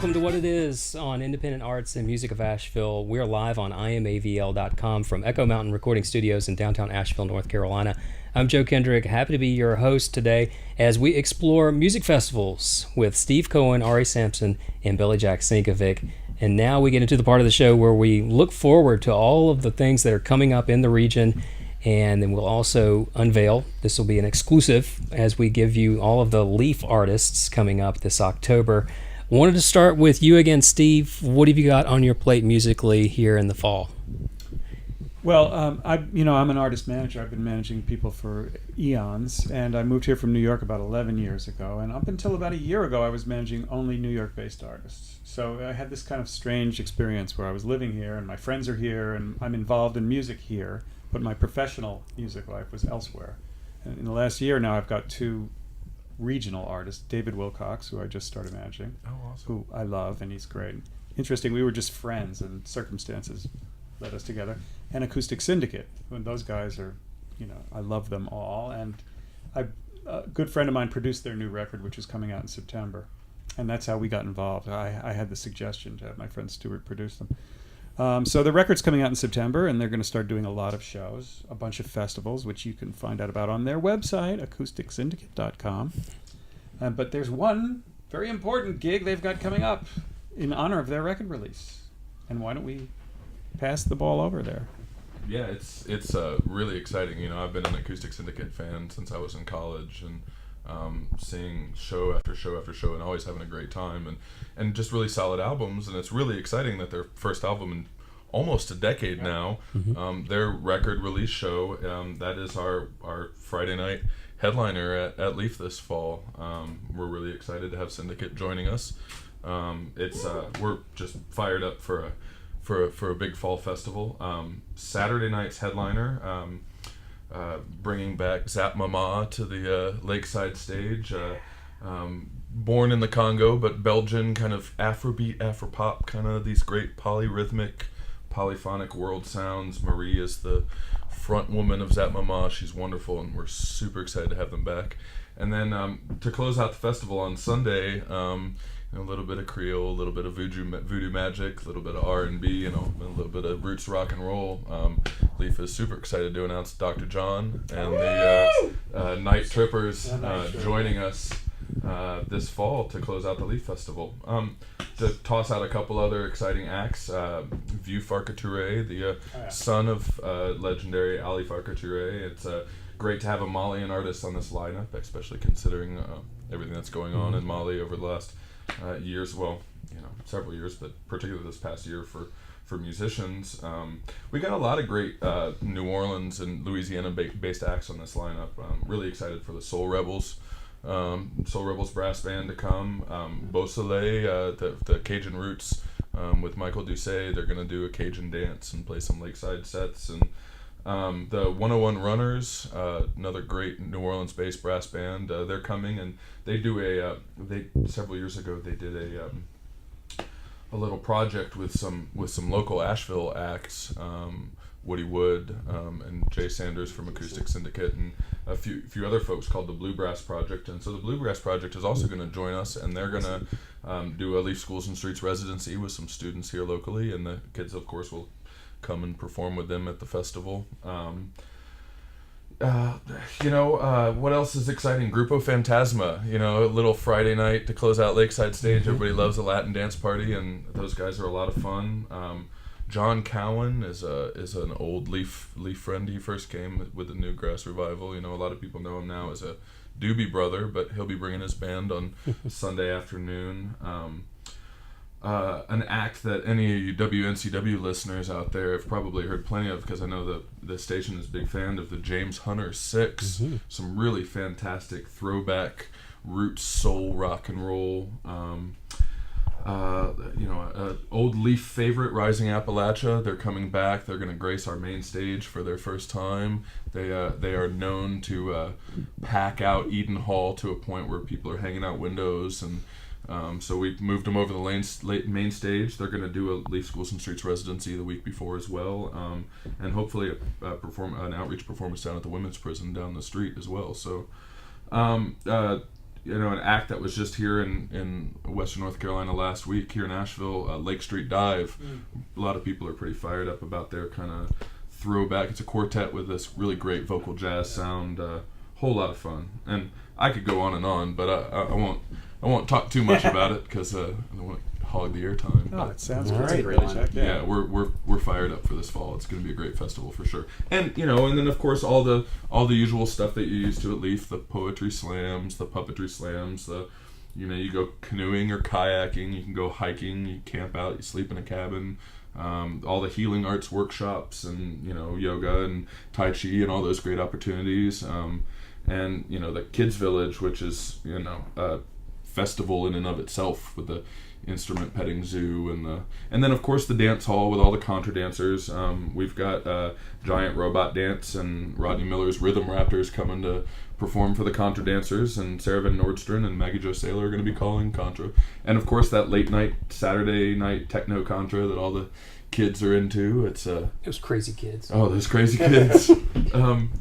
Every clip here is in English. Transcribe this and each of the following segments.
welcome to What It Is on Independent Arts and Music of Asheville. We're live on imavl.com from Echo Mountain Recording Studios in downtown Asheville, North Carolina. I'm Joe Kendrick, happy to be your host today as we explore music festivals with Steve Cohen, Arieh Samson, and Billy Jack Sinkovic. And now we get into the part of the show where we look forward to all of the things that are coming up in the region. And then we'll also unveil, this will be an exclusive, as we give you all of the Leaf artists coming up this October. Wanted to start with you again, Steve. What have you got on your plate musically here in the fall? Well, I'm an artist manager. I've been managing people for eons, and I moved here from New York about 11 years ago. And up until about a year ago, I was managing only New York-based artists. So I had this kind of strange experience where I was living here, and my friends are here, and I'm involved in music here, but my professional music life was elsewhere. And in the last year now, I've got two regional artist, David Wilcox, who I just started managing, who I love, and he's great. Interesting, we were just friends, and circumstances led us together. And Acoustic Syndicate, and those guys are, I love them all. And a good friend of mine produced their new record, which is coming out in September. And that's how we got involved. I had the suggestion to have my friend Stuart produce them. So the record's coming out in September, and they're going to start doing a lot of shows, a bunch of festivals, which you can find out about on their website, acousticsyndicate.com. But there's one very important gig they've got coming up in honor of their record release. And why don't we pass the ball over there? Yeah, it's really exciting. I've been an Acoustic Syndicate fan since I was in college, and seeing show after show after show and always having a great time, and just really solid albums. And it's really exciting that their first album in almost a decade now, their record release show, that is our Friday night headliner at Leaf this fall. We're really excited to have Syndicate joining us. We're just fired up for a big fall festival. Saturday night's headliner, bringing back Zap Mama to the Lakeside stage. Born in the Congo, but Belgian, kind of Afrobeat, Afropop, kind of these great polyrhythmic, polyphonic world sounds. Marie is the front woman of Zap Mama. She's wonderful, and we're super excited to have them back. And then to close out the festival on Sunday, a little bit of Creole, a little bit of voodoo magic, a little bit of R&B, a little bit of roots rock and roll. Leaf is super excited to announce Dr. John and the Night Trippers joining us this fall to close out the Leaf Festival. To toss out a couple other exciting acts, Vieux Farka Touré, the son of legendary Ali Farka Touré. It's great to have a Malian artist on this lineup, especially considering everything that's going on in Mali over the last years, several years, but particularly this past year for musicians. We got a lot of great New Orleans and Louisiana based acts on this lineup. Really excited for the Soul Rebels brass band to come. Beausoleil, the Cajun Roots with Michael Doucet, they're going to do a Cajun dance and play some lakeside sets. And the 101 Runners, another great New Orleans-based brass band, they're coming, and they do several years ago they did a little project with some local Asheville acts, Woody Wood and Jay Sanders from Acoustic Syndicate, and a few other folks called the Bluegrass Project. And so the Bluegrass Project is also going to join us, and they're going to do a Leaf Schools and Streets residency with some students here locally, and the kids, of course, will come and perform with them at the festival. What else is exciting? Grupo Fantasma, a little Friday night to close out Lakeside stage. Everybody loves a Latin dance party, and those guys are a lot of fun. John Cowan is an old Leaf friend. He first came with the Newgrass Revival. A lot of people know him now as a Doobie Brother, but he'll be bringing his band on Sunday afternoon. An act that any of you WNCW listeners out there have probably heard plenty of, because I know the station is a big fan of the James Hunter Six. Some really fantastic throwback roots soul rock and roll. Old Leaf favorite, Rising Appalachia. They're coming back. They're going to grace our main stage for their first time. They are known to pack out Eden Hall to a point where people are hanging out windows, and so we moved them over the main stage. They're going to do a Leaf Schools and Streets residency the week before as well, and hopefully an outreach performance down at the women's prison down the street as well. So an act that was just here in Western North Carolina last week here in Asheville, Lake Street Dive. A lot of people are pretty fired up about their kind of throwback. It's a quartet with this really great vocal jazz sound. Whole lot of fun, and I could go on, but I won't talk too much about it because I don't want to hog the airtime. Oh, it sounds That's great. a great lineup. Yeah, we're fired up for this fall. It's going to be a great festival for sure. And and then of course all the usual stuff that you're used to at Leaf, the poetry slams, the puppetry slams, you go canoeing or kayaking, you can go hiking, you camp out, you sleep in a cabin. All the healing arts workshops and yoga and tai chi and all those great opportunities. And the Kids Village, which is a festival in and of itself with the instrument petting zoo and then of course the dance hall with all the contra dancers. We've got Giant Robot Dance and Rodney Miller's Rhythm Raptors coming to perform for the contra dancers, and Sarah Van Nordstrand and Maggie Jo Saylor are going to be calling contra, and of course that late night Saturday night techno contra that all the kids are into. It's Those crazy kids. oh, those crazy kids.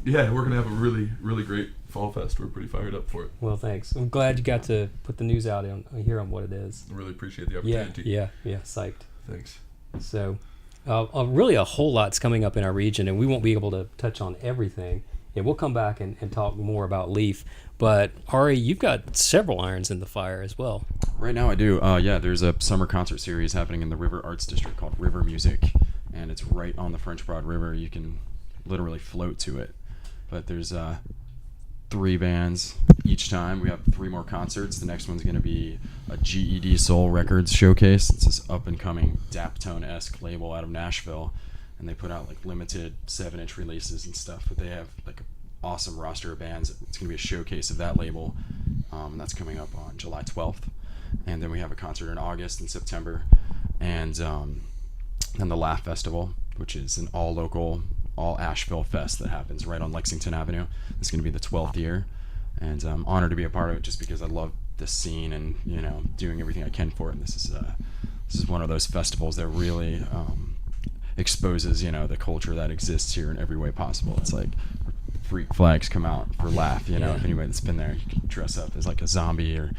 Yeah, we're gonna have a really, really great fall fest. We're pretty fired up for it. Well, thanks. I'm glad you got to put the news out here on what it is. I really appreciate the Yeah, opportunity. yeah, psyched. Thanks. So, really a whole lot's coming up in our region, and we won't be able to touch on everything. Yeah, we'll come back and talk more about Leaf. But, Ari, you've got several irons in the fire as well. Right now I do. There's a summer concert series happening in the River Arts District called River Music, and it's right on the French Broad River. You can literally float to it. But there's 3 bands each time. We have 3 more concerts. The next one's going to be a GED Soul Records showcase. It's this up-and-coming Daptone-esque label out of Nashville, and they put out like limited 7-inch releases and stuff. But they have like an awesome roster of bands. It's going to be a showcase of that label. That's coming up on July 12th. And then we have a concert in August and September. And then the Laugh Festival, which is an all-local, all-Asheville fest that happens right on Lexington Avenue. It's going to be the 12th year. And I'm honored to be a part of it just because I love this scene and, doing everything I can for it. And this is one of those festivals that really exposes, the culture that exists here in every way possible. It's like freak flags come out for Laugh, if anybody that's been there, you can dress up as like a zombie or,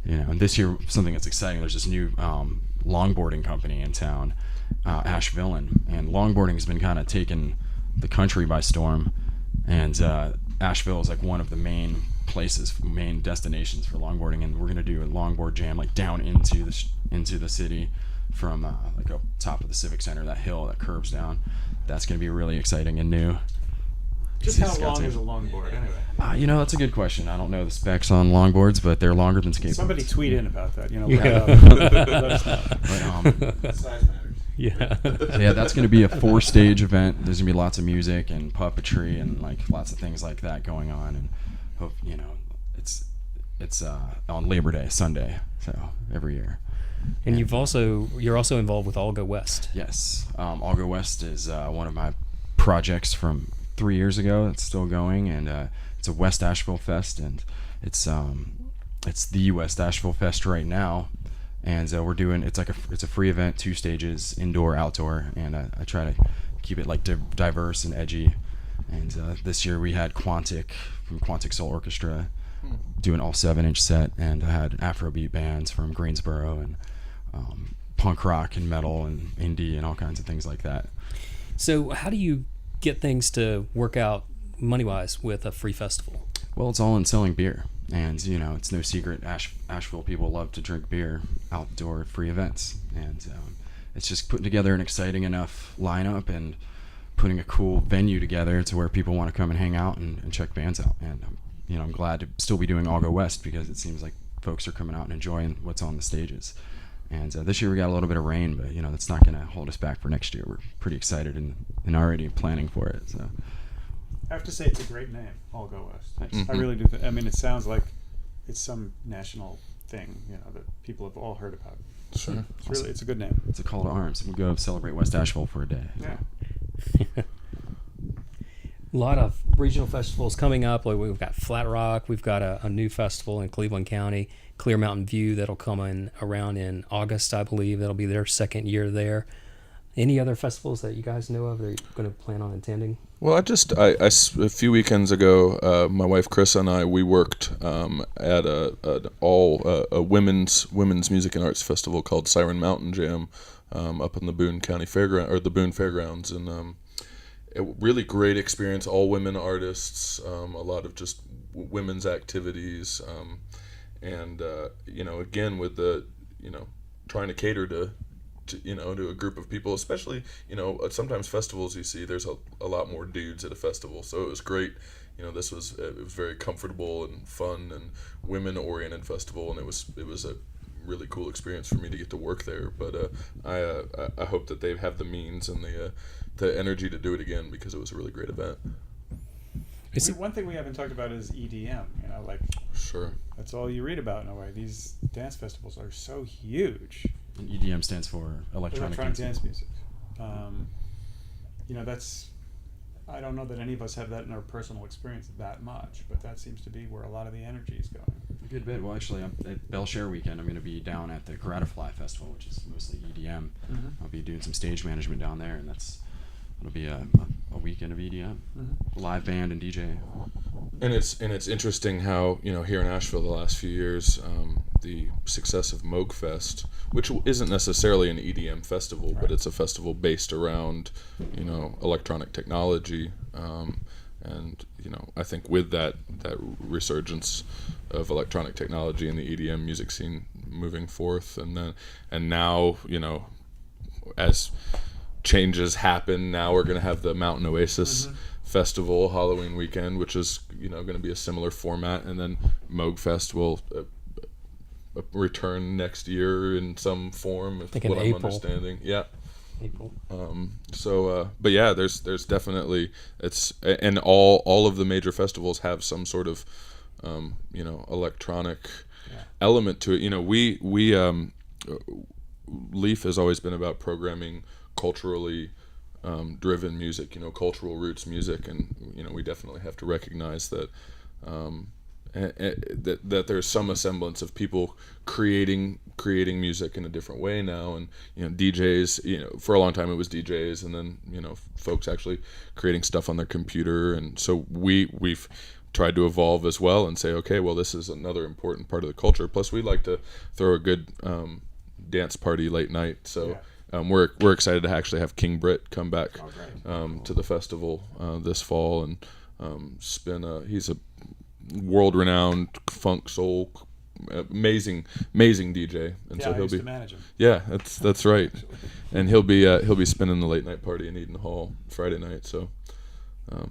and this year, something that's exciting, there's this new longboarding company in town, Asheville, and longboarding has been kind of taking the country by storm, and Asheville is like one of the main destinations for longboarding, and we're going to do a longboard jam like down into the city from like up top of the Civic Center, that hill that curves down. That's going to be really exciting and new. Just how long is a longboard anyway? That's a good question. I don't know the specs on longboards, but they're longer than skateboards. Somebody tweet in about that. Let us know. But, Size matters. Yeah. yeah, that's going to be a 4-stage event. There's going to be lots of music and puppetry and like lots of things like that going on. And hope it's on Labor Day, Sunday, so every year. And you're also involved with All Go West. Yes, All Go West is one of my projects from 3 years ago. It's still going, and it's a West Asheville Fest, and it's the West Asheville Fest right now. And we're doing it's a free event, 2 stages, indoor, outdoor, and I try to keep it like diverse and edgy. And this year we had Quantic from Quantic Soul Orchestra doing all 7-inch set, and I had Afrobeat bands from Greensboro and punk rock and metal and indie and all kinds of things like that. So how do you get things to work out money-wise with a free festival? Well, it's all in selling beer. And, it's no secret, Asheville people love to drink beer, outdoor free events. And it's just putting together an exciting enough lineup and putting a cool venue together to where people want to come and hang out and check bands out. And, I'm glad to still be doing All Go West because it seems like folks are coming out and enjoying what's on the stages. And this year we got a little bit of rain, but, that's not going to hold us back for next year. We're pretty excited and already planning for it. So. I have to say it's a great name, All Go West. Thanks. I really do. It sounds like it's some national thing, that people have all heard about. Sure. It's a good name. It's a call to arms. We'll go celebrate West Asheville for a day. Yeah. A lot of regional festivals coming up. Like we've got Flat Rock. We've got a new festival in Cleveland County, Clear Mountain View, that'll come around in August, I believe. That'll be their second year there. Any other festivals that you guys know of that you're going to plan on attending? Well, a few weekends ago, my wife Chris and we worked at a women's music and arts festival called Siren Mountain Jam up in the Boone County Fairground or the Boone Fairgrounds, and a really great experience. All women artists, a lot of just women's activities, and again with the trying to cater to a group of people, especially, sometimes festivals you see there's a lot more dudes at a festival. So it was great. It was very comfortable and fun and women oriented festival, and it was a really cool experience for me to get to work there. But I hope that they have the means and the energy to do it again, because it was a really great event. One thing we haven't talked about is EDM. Sure. That's all you read about in a way. These dance festivals are so huge. And EDM stands for electronic dance music. That's. I don't know that any of us have that in our personal experience that much, but that seems to be where a lot of the energy is going. A good bit. Well, actually, at Belshare weekend, I'm going to be down at the Gratafly Festival, which is mostly EDM. Mm-hmm. I'll be doing some stage management down there, and it'll be a weekend of EDM, live band and DJ. And it's interesting how here in Asheville the last few years, the success of Moogfest, which isn't necessarily an EDM festival, right, but it's a festival based around electronic technology, and I think with that resurgence of electronic technology in the EDM music scene moving forth, and now as changes happen, now we're going to have the Mountain Oasis Festival Halloween weekend, which is going to be a similar format, and then Moogfest will return next year in some form, if what I'm understanding. Yeah. April. But yeah, there's definitely and all of the major festivals have some sort of electronic element to it. We Leaf has always been about programming culturally driven music, cultural roots music, and we definitely have to recognize that that there's some semblance of people creating music in a different way now, and DJs, for a long time it was DJs, and then folks actually creating stuff on their computer, and so we've tried to evolve as well and say, okay, well, this is another important part of the culture. Plus, we like to throw a good dance party late night, so. Yeah. We're excited to actually have King Britt come back Oh, to the festival this fall and he's a world-renowned funk soul amazing DJ, and so I he'll used be to manage him. Yeah, that's right, and he'll be spinning the late night party in Eden Hall Friday night. So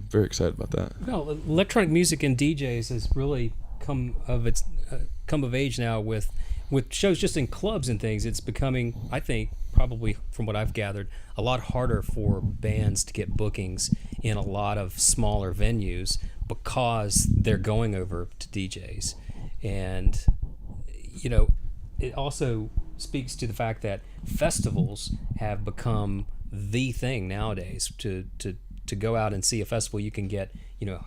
very excited about that. Well, electronic music and DJs has really come of age now with shows just in clubs and things. It's becoming, I think, probably from what I've gathered, a lot harder for bands to get bookings in a lot of smaller venues because they're going over to DJs. And it also speaks to the fact that festivals have become the thing nowadays. To go out and see a festival, you can get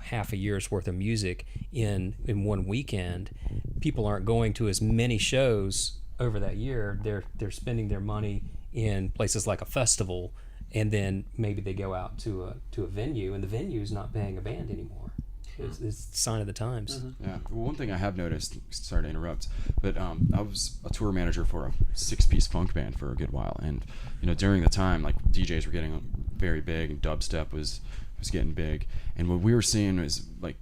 half a year's worth of music in one weekend. People aren't going to as many shows over that year. They're spending their money in places like a festival, and then maybe they go out to a venue, and the venue's not paying a band anymore. It's a sign of the times. Mm-hmm. Yeah. Well, one thing I have noticed, sorry to interrupt, but I was a tour manager for a 6-piece funk band for a good while, and during the time, like, DJs were getting very big, and dubstep was getting big, and what we were seeing was, like,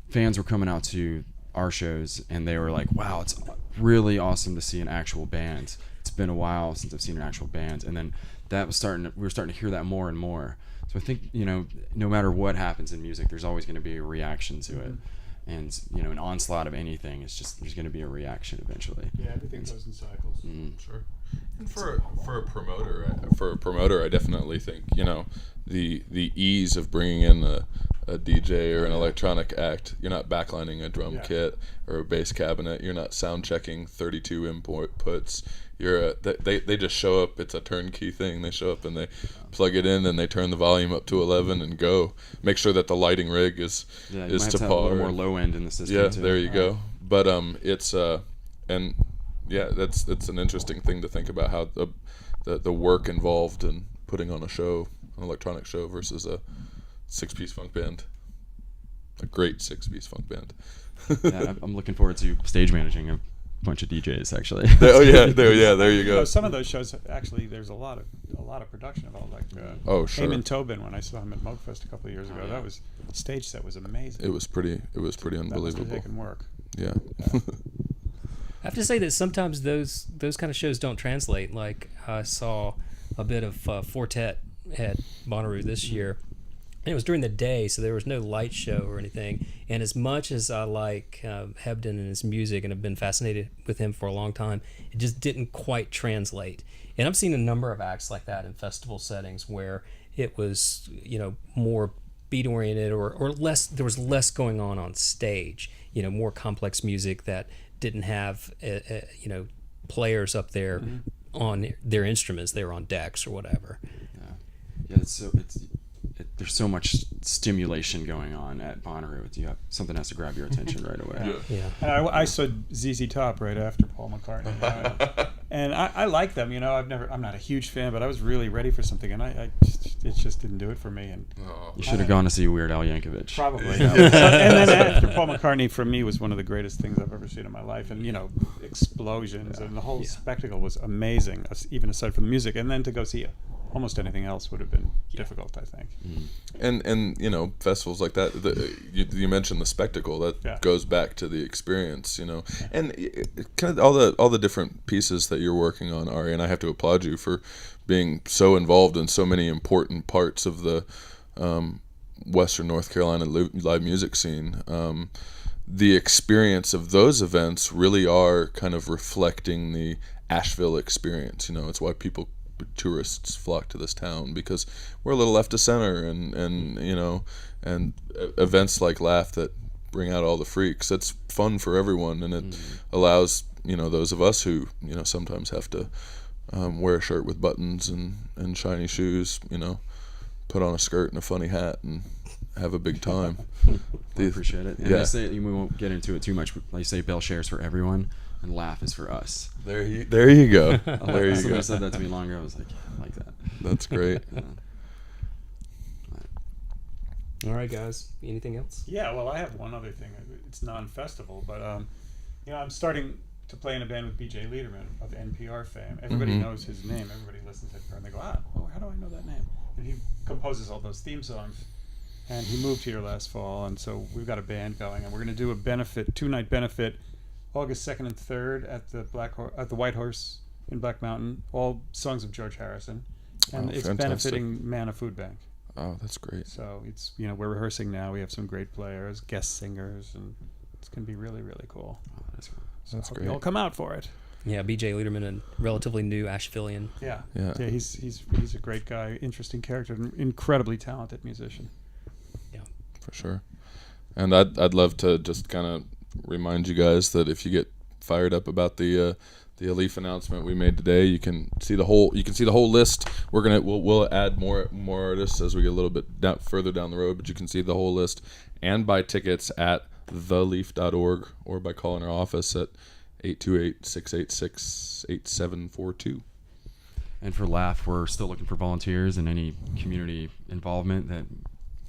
fans were coming out to our shows, and they were like, wow, it's really awesome to see an actual band. It's been a while since I've seen an actual band. And then we were starting to hear that more and more. So I think, no matter what happens in music, there's always going to be a reaction to it. And, an onslaught of anything, there's going to be a reaction eventually. Yeah, everything goes in cycles. Sure. And for a promoter, I definitely think, the ease of bringing in a DJ or an electronic act. You're not backlining a drum kit or a bass cabinet. You're not sound checking 32 inputs. They just show up. It's a turnkey thing. They show up and they plug it in, and they turn the volume up to 11 and go. Make sure that the lighting rig is to par. Have a little more low end in the system. Yeah, too. there you go. But it's and yeah, that's an interesting thing to think about, how the work involved in putting on a show, an electronic show, versus a six-piece funk band, a great six-piece funk band. Yeah, I'm looking forward to stage managing a bunch of DJs actually. There you go. Some of those shows actually, there's a lot of production involved. Like Sure. Eamon Tobin, when I saw him at Moogfest a couple of years ago, that was stage set was amazing. It was pretty unbelievable. That must have taken work. Yeah. I have to say that sometimes those kind of shows don't translate. Like I saw a bit of Fortet at Bonnaroo this year, and it was during the day, so there was no light show or anything. And as much as I like Hebden and his music and have been fascinated with him for a long time, it just didn't quite translate. And I've seen a number of acts like that in festival settings where it was, more beat oriented or less. There was less going on stage. More complex music that didn't have players up there on their instruments. They were on decks or whatever. Yeah, there's so much stimulation going on at Bonnaroo. Something has to grab your attention right away. Yeah. And I saw ZZ Top right after Paul McCartney, and I like them. I'm not a huge fan, but I was really ready for something, and it just didn't do it for me. And You should have gone to see Weird Al Yankovic. probably. And then after Paul McCartney, for me, was one of the greatest things I've ever seen in my life, and explosions and the whole spectacle was amazing, even aside from the music. And then to go see almost anything else would have been difficult, I think. And festivals like that, you mentioned the spectacle that goes back to the experience, and kind of all the different pieces that you're working on, Arieh, and I have to applaud you for being so involved in so many important parts of the Western North Carolina live music scene. The experience of those events really are kind of reflecting the Asheville experience. It's why tourists flock to this town, because we're a little left of center, and events like Laugh that bring out all the freaks. It's fun for everyone, and it allows those of us who sometimes have to wear a shirt with buttons and shiny shoes, put on a skirt and a funny hat and have a big time. I appreciate it. And they say, we won't get into it too much, but they say Bell shares for everyone and Laugh is for us. There you go. There you go. Somebody said that to me longer. I was like, I like that. That's great. All right, guys. Anything else? Yeah, well, I have one other thing. It's non-festival, but I'm starting to play in a band with BJ Liederman of NPR fame. Everybody knows his name. Everybody listens to NPR, and they go, how do I know that name? And he composes all those theme songs. And he moved here last fall, and so we've got a band going, and we're going to do a two-night benefit, August 2nd and 3rd at the White Horse in Black Mountain. All songs of George Harrison, and it's fantastic. benefiting Manna Food Bank. Oh, that's great. So it's we're rehearsing now. We have some great players, guest singers, and it's going to be really, really cool. Oh, that's cool. So That's hope great. you all come out for it. Yeah, BJ Liederman, a relatively new Ashevillean. Yeah. Yeah. He's a great guy, interesting character, and incredibly talented musician. For sure. And I'd love to just kind of remind you guys that if you get fired up about the Alif announcement we made today, you can see the whole list. We'll add more artists as we get a little bit further down the road, but you can see the whole list and buy tickets at theleaf.org or by calling our office at 828-686-8742. And for Laugh, we're still looking for volunteers and any community involvement that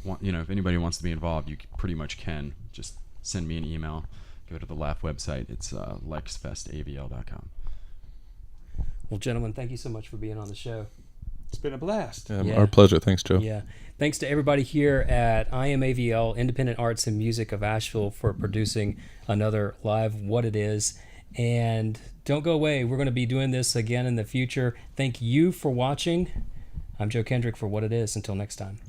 if anybody wants to be involved, you pretty much can. Just send me an email. Go to the Laugh website. It's lexfestavl.com. Well, gentlemen, thank you so much for being on the show. It's been a blast. Yeah. Our pleasure. Thanks, Joe. Yeah. Thanks to everybody here at IMAVL, Independent Arts and Music of Asheville, for producing another live What It Is. And don't go away. We're going to be doing this again in the future. Thank you for watching. I'm Joe Kendrick for What It Is. Until next time.